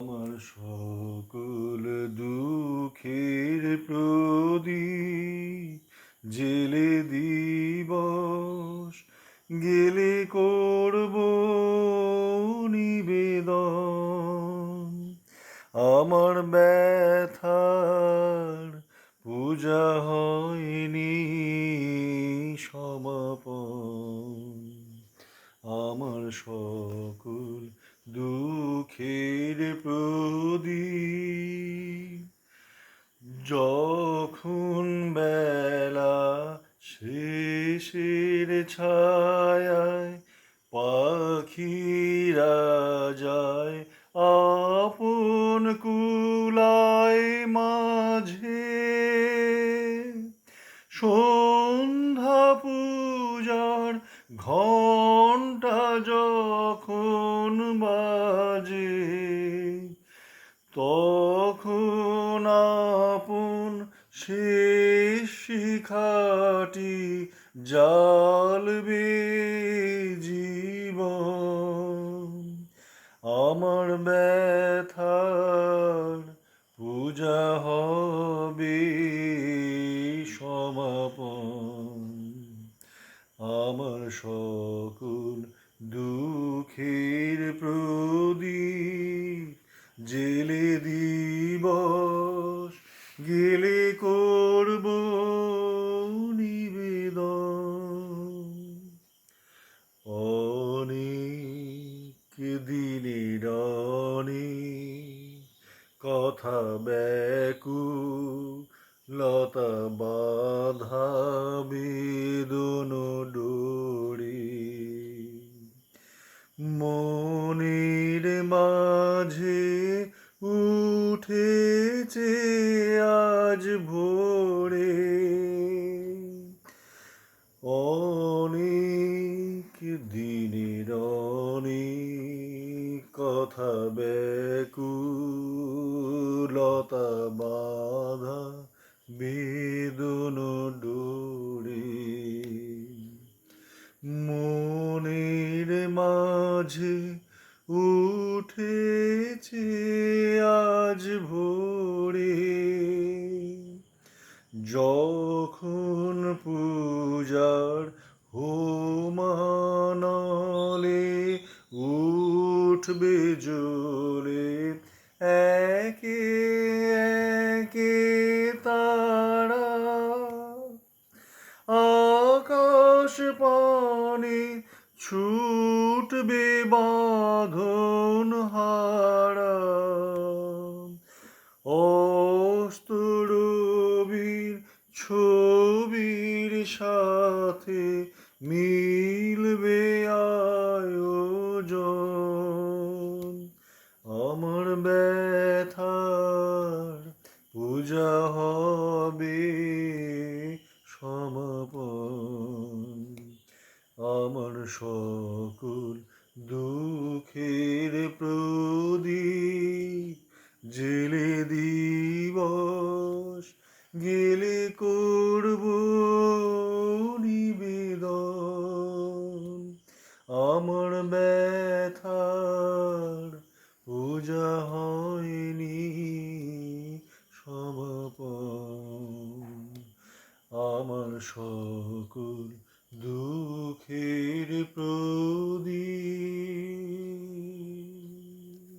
আমার সকল দুঃখের প্রদীপ জেলে দিবস গেলে করব নিবেদন। আমার ব্যথার পূজা হয়নি সমাপন। আমার সকল দুঃখের প্রদীপ যখন বেলা শেষের ছায়ায় পাখিরা যায় আপন কুলায় মাঝে, সন্ধ্যা পূজার ঘণ্টা যখন বাজে, তখন আপন শেষ শিখাটি জ্বালবে জীবন। আমার ব্যথার পূজা হবে সমাপন। আমার সকল দুঃখের প্রদীপ জেলে দিবস গেলে করব নিবেদন। অনেক দিনের অনেক কথা ব্যাকুলতা বাধা বেদন ডোরে, মনের মাঝে উঠেছে আজ ভোরে। অনেক দিনের অনেক কথা ব্যাকুলতা বাধা বেদন ডোরে, মনের মাঝে উঠেছে আজ ভোরে। যখন পূজার হোমানলে উঠবে জ্বলে একে একে তারা, আকাশ পানে ছুটবে বাঁধন হারা, অস্তরবীর ছবির সাথে মিলবে আয়োজন। আমার ব্যথার পূজা হবে সমাপন। আমার সকল দুঃখের প্রদীপ জেলে দিবস গেলে করব নিবেদন। আমার ব্যথার পূজা হয়নি সমাপন। আমার